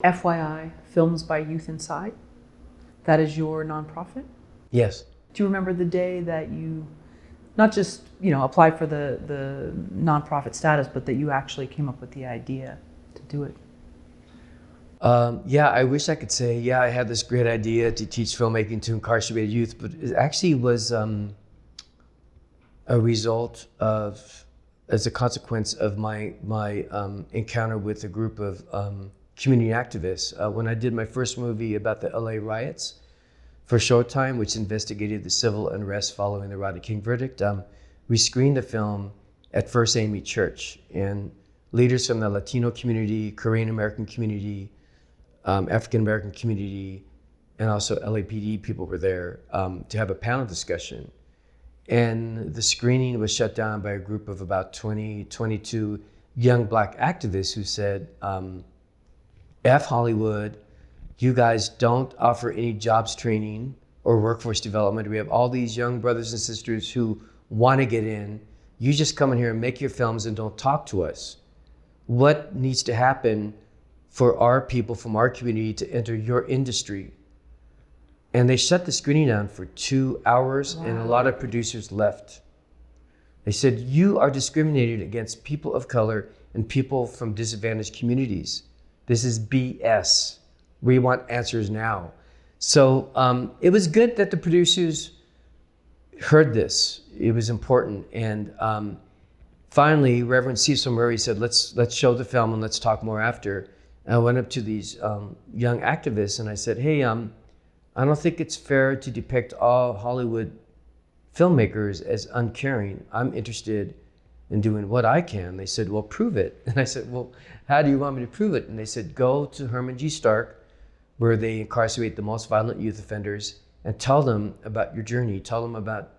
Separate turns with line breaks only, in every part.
FYI Films by Youth Inside. That is your nonprofit?
Yes.
Do you remember the day that you not just, applied for the nonprofit status, but that you actually came up with the idea to do it?
Yeah, I wish I could say, yeah, I had this great idea to teach filmmaking to incarcerated youth, but it actually was a result of, as a consequence of my encounter with a group of community activists. When I did my first movie about the LA riots for Showtime, which investigated the civil unrest following the Rodney King verdict, we screened the film at First AME Church, and leaders from the Latino community, Korean American community, African American community, and also LAPD people were there to have a panel discussion. And the screening was shut down by a group of about 22 young Black activists who said, F Hollywood, you guys don't offer any jobs training or workforce development. We have all these young brothers and sisters who want to get in. You just come in here and make your films and don't talk to us. What needs to happen for our people from our community to enter your industry? And they shut the screening down for 2 hours. Wow. And a lot of producers left. They said, you are discriminating against people of color and people from disadvantaged communities. This is BS. We want answers now. So it was good that the producers heard this. It was important. And finally, Reverend Cecil Murray said, let's show the film and let's talk more after. And I went up to these young activists and I said, hey, I don't think it's fair to depict all Hollywood filmmakers as uncaring. I'm interested in doing what I can. They said, well, prove it. And I said, well, how do you want me to prove it? And they said, go to Herman G. Stark, where they incarcerate the most violent youth offenders, and tell them about your journey. Tell them about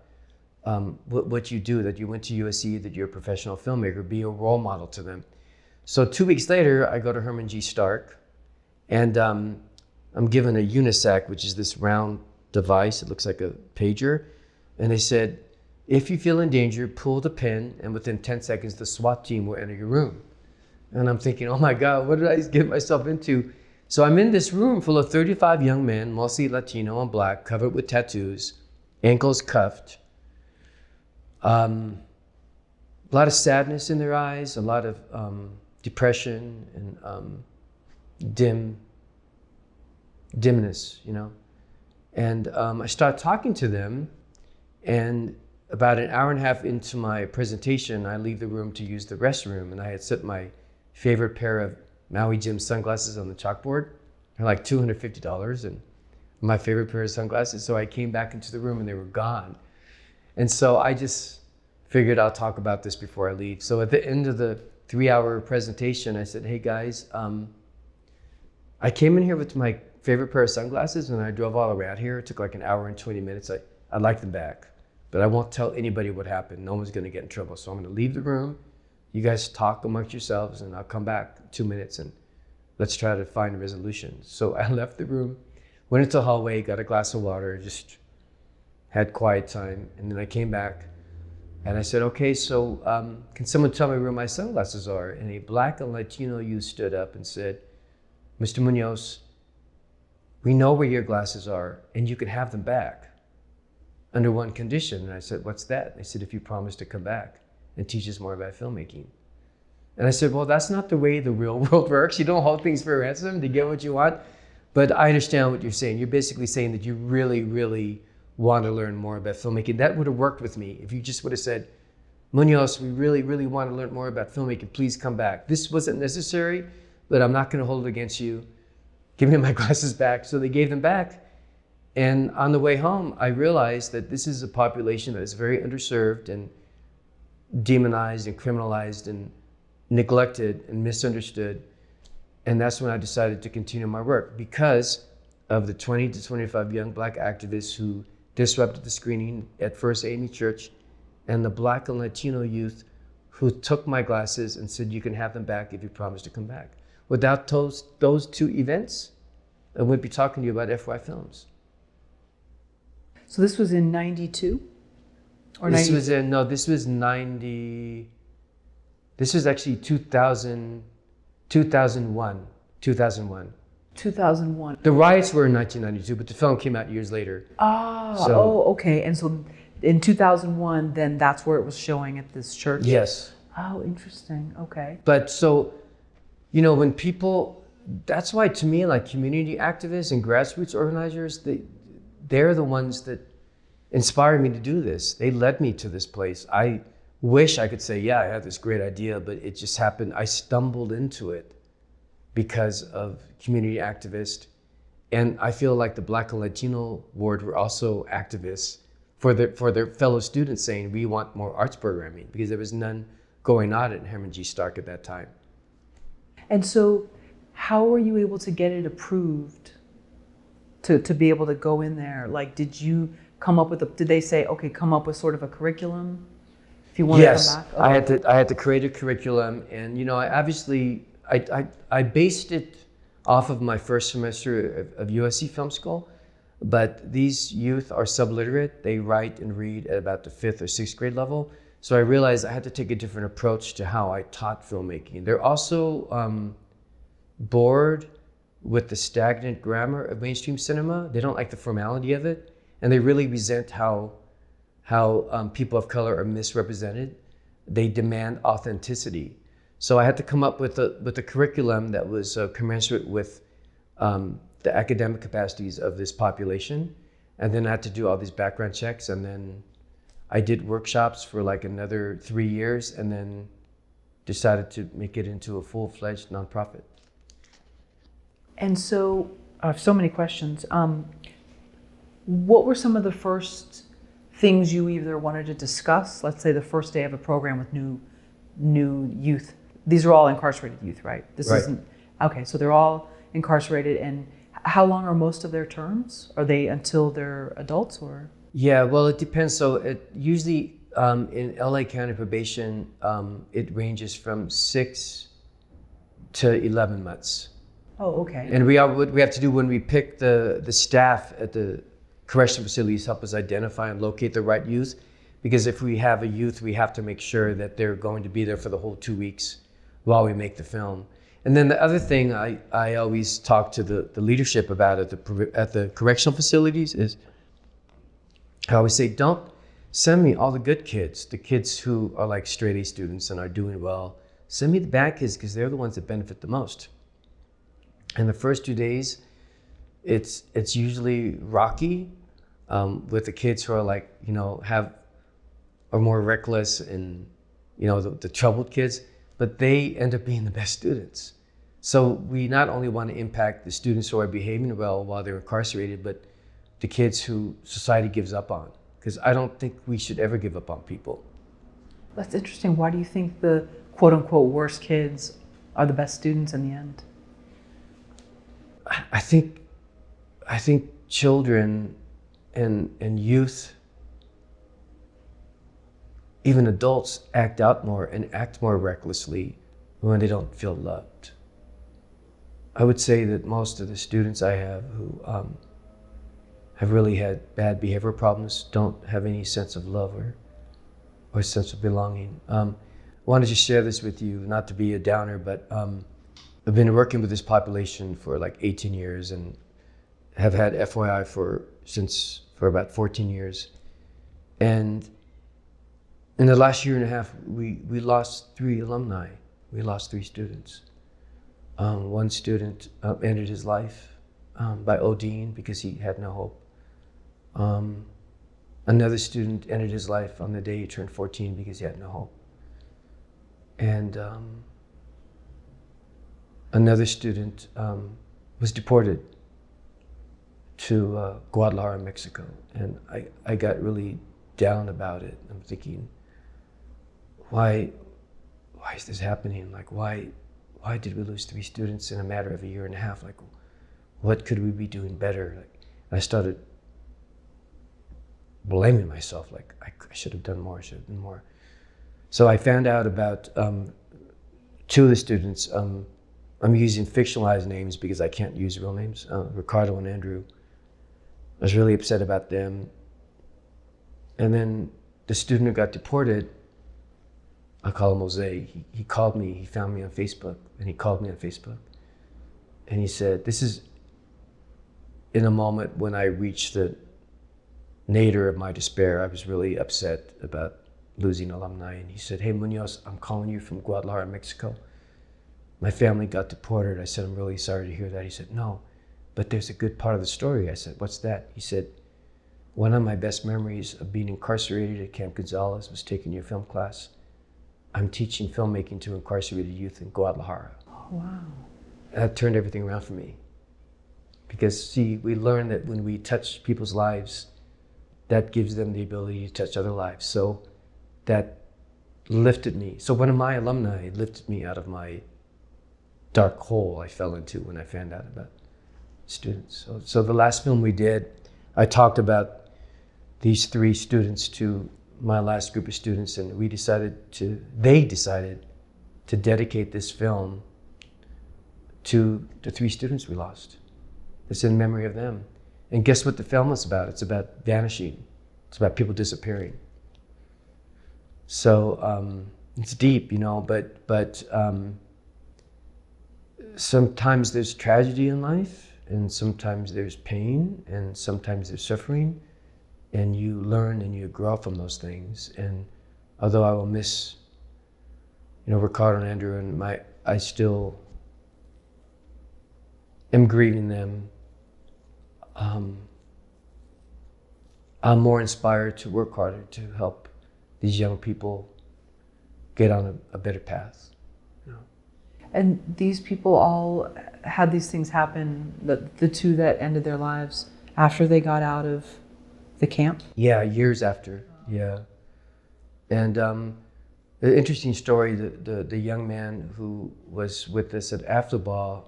what you do, that you went to USC, that you're a professional filmmaker. Be a role model to them. So 2 weeks later, I go to Herman G. Stark, and I'm given a Unisac, which is this round device. It looks like a pager. And they said, if you feel in danger, pull the pin, and within 10 seconds, the SWAT team will enter your room. And I'm thinking, oh my God, what did I get myself into? So I'm in this room full of 35 young men, mostly Latino and Black, covered with tattoos, ankles cuffed. A lot of sadness in their eyes, a lot of depression and dimness, And I started talking to them, and about an hour and a half into my presentation, I leave the room to use the restroom, and I had set my favorite pair of Maui Jim sunglasses on the chalkboard. They're like $250, and my favorite pair of sunglasses. So I came back into the room and they were gone. And so I just figured I'll talk about this before I leave. So at the end of the 3-hour presentation, I said, hey guys, I came in here with my favorite pair of sunglasses and I drove all the way out here. It took like an hour and 20 minutes. I'd like them back, but I won't tell anybody what happened. No one's gonna get in trouble. So I'm gonna leave the room. You guys talk amongst yourselves and I'll come back 2 minutes and let's try to find a resolution. So I left the room, went into the hallway, got a glass of water, just had quiet time. And then I came back and I said, okay, so can someone tell me where my sunglasses are? And a Black and Latino youth stood up and said, Mr. Munoz, we know where your glasses are and you can have them back under one condition. And I said, what's that? They said, if you promise to come back and teach us more about filmmaking. And I said, well, that's not the way the real world works. You don't hold things for ransom to get what you want. But I understand what you're saying. You're basically saying that you really, really want to learn more about filmmaking. That would have worked with me if you just would have said, Munoz, we really, really want to learn more about filmmaking. Please come back. This wasn't necessary, but I'm not going to hold it against you. Give me my glasses back. So they gave them back. And on the way home, I realized that this is a population that is very underserved and demonized and criminalized and neglected and misunderstood. And that's when I decided to continue my work, because of the 20 to 25 young Black activists who disrupted the screening at First AME Church, and the Black and Latino youth who took my glasses and said, you can have them back if you promise to come back. Without those two events, I wouldn't be talking to you about FYI Films.
So this was in 92? Or
this
90?
was in, no, this was 90, this was actually 2001.
2001.
The riots were in 1992, but the film came out years later.
Okay. And so in 2001, then that's where it was showing at this church?
Yes.
Oh, interesting. Okay.
But so, when people, that's why to me, like community activists and grassroots organizers, they're the ones that inspired me to do this. They led me to this place. I wish I could say, yeah, I had this great idea, but it just happened. I stumbled into it because of community activists. And I feel like the Black and Latino ward were also activists for their fellow students saying, we want more arts programming, because there was none going on at Herman G. Stark at that time.
And so how were you able to get it approved to be able to go in there? Like, did you come up with did they say, okay, come up with sort of a curriculum if you want to come back? Okay.
I had to create a curriculum, and I based it off of my first semester of USC Film School, but these youth are subliterate. They write and read at about the 5th or 6th grade level. So I realized I had to take a different approach to how I taught filmmaking. They're also bored with the stagnant grammar of mainstream cinema. They don't like the formality of it, and they really resent how people of color are misrepresented. They demand authenticity. So I had to come up with a curriculum that was commensurate with the academic capacities of this population, and then I had to do all these background checks, and then I did workshops for like another 3 years, and then decided to make it into a full-fledged nonprofit.
And so, I have so many questions. What were some of the first things you either wanted to discuss? Let's say the first day of a program with new youth. These are all incarcerated youth, right? This
Right.
isn't, okay, so they're all incarcerated, and how long are most of their terms? Are they until they're adults, or?
Yeah, well, it depends. So it usually in LA County probation, it ranges from 6 to 11 months.
Oh, okay.
And what we have to do when we pick the staff at the correctional facilities, help us identify and locate the right youth. Because if we have a youth, we have to make sure that they're going to be there for the whole 2 weeks while we make the film. And then the other thing I always talk to the leadership about at the correctional facilities is, I always say, don't send me all the good kids, the kids who are like straight A students and are doing well. Send me the bad kids, because they're the ones that benefit the most. And the first 2 days, it's usually rocky with the kids who are like, are more reckless and, the troubled kids, but they end up being the best students. So we not only want to impact the students who are behaving well while they're incarcerated, but the kids who society gives up on, because I don't think we should ever give up on people.
That's interesting. Why do you think the quote unquote worst kids are the best students in the end?
I think children and youth, even adults, act out more and act more recklessly when they don't feel loved. I would say that most of the students I have who have really had bad behavior problems don't have any sense of love or sense of belonging. I wanted to share this with you, not to be a downer, but I've been working with this population for like 18 years and have had FYI for about 14 years. And in the last year and a half, we lost 3 alumni. We lost 3 students. One student ended his life by ODing because he had no hope. Another student ended his life on the day he turned 14 because he had no hope. And another student was deported to Guadalajara, Mexico. And I got really down about it. I'm thinking, why is this happening? Like, why did we lose 3 students in a matter of a year and a half? Like, what could we be doing better? Like, I started blaming myself, like I should have done more, So I found out about 2 of the students. I'm using fictionalized names because I can't use real names, Ricardo and Andrew. I was really upset about them. And then the student who got deported, I call him Jose, he called me, he found me on Facebook, and he called me on Facebook. And he said, this is in a moment when I reached the nadir of my despair, I was really upset about losing alumni. And he said, "Hey, Munoz, I'm calling you from Guadalajara, Mexico. My family got deported." I said, "I'm really sorry to hear that." He said, "No, but there's a good part of the story." I said, "What's that?" He said, "One of my best memories of being incarcerated at Camp Gonzales was taking your film class. I'm teaching filmmaking to incarcerated youth in Guadalajara."
Oh, wow.
That turned everything around for me. Because see, we learn that when we touch people's lives, that gives them the ability to touch other lives. So that lifted me. So one of my alumni lifted me out of my dark hole I fell into when I found out about students. So the last film we did, I talked about these 3 students to my last group of students, and they decided to dedicate this film to the 3 students we lost. It's in memory of them. And guess what the film is about? It's about vanishing. It's about people disappearing. So it's deep, but sometimes there's tragedy in life, and sometimes there's pain, and sometimes there's suffering, and you learn and you grow from those things. And although I will miss, Ricardo and Andrew, and I still am grieving them. I'm more inspired to work harder to help these young people get on a better path.
And these people all had these things happen, the 2 that ended their lives after they got out of the camp?
Yeah, years after, yeah. And the interesting story, the young man who was with us at Afterball,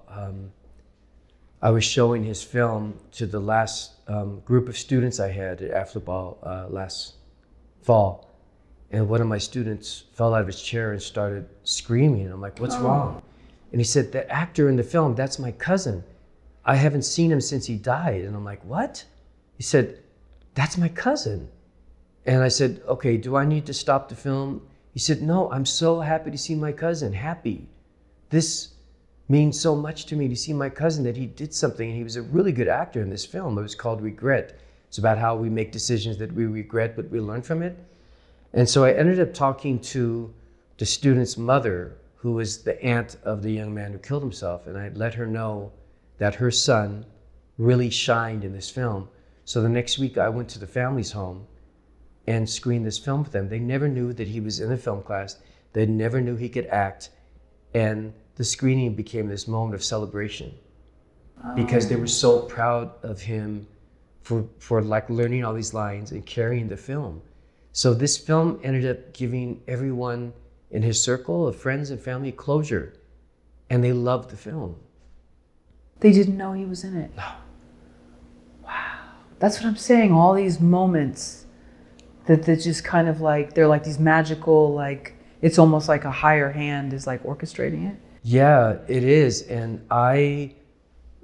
I was showing his film to the last group of students I had at Afterball last fall. And one of my students fell out of his chair and started screaming. I'm like, "What's wrong?" And he said, "The actor in the film, that's my cousin. I haven't seen him since he died." And I'm like, "What?" He said, "That's my cousin." And I said, "Okay, do I need to stop the film?" He said, "No, I'm so happy to see my cousin, happy. This means so much to me to see my cousin, that he did something, and he was a really good actor in this film. It was called Regret. It's about how we make decisions that we regret, but we learn from it." And so I ended up talking to the student's mother, who was the aunt of the young man who killed himself, and I let her know that her son really shined in this film. So the next week I went to the family's home and screened this film for them. They never knew that he was in a film class. They never knew he could act. And the screening became this moment of celebration because they were so proud of him for like learning all these lines and carrying the film. So this film ended up giving everyone in his circle of friends and family closure, and they loved the film.
They didn't know he was in it?
No.
Wow. That's what I'm saying, all these moments that just kind of like, they're like these magical, like, it's almost like a higher hand is like orchestrating it.
Yeah, it is. And I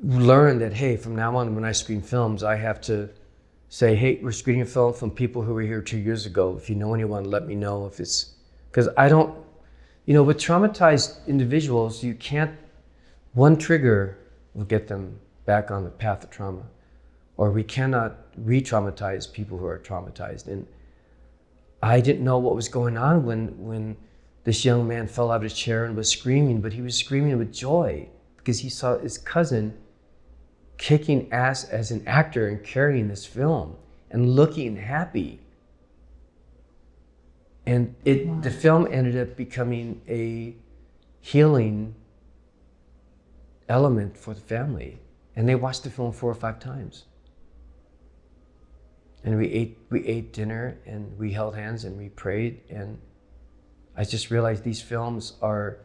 learned that, hey, from now on, when I screen films, I have to say, "Hey, we're screening a film from people who were here 2 years ago. If you know anyone, let me know if it's," because I don't, with traumatized individuals, you can't, one trigger will get them back on the path of trauma, or we cannot re-traumatize people who are traumatized. And I didn't know what was going on when this young man fell out of his chair and was screaming, but he was screaming with joy because he saw his cousin kicking ass as an actor and carrying this film and looking happy. And the film ended up becoming a healing element for the family. And they watched the film 4 or 5 times. And we ate dinner, and we held hands, and we prayed. And I just realized these films are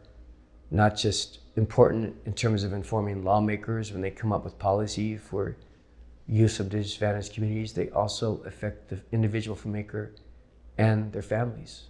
not just important in terms of informing lawmakers when they come up with policy for use of disadvantaged communities, they also affect the individual filmmaker and their families.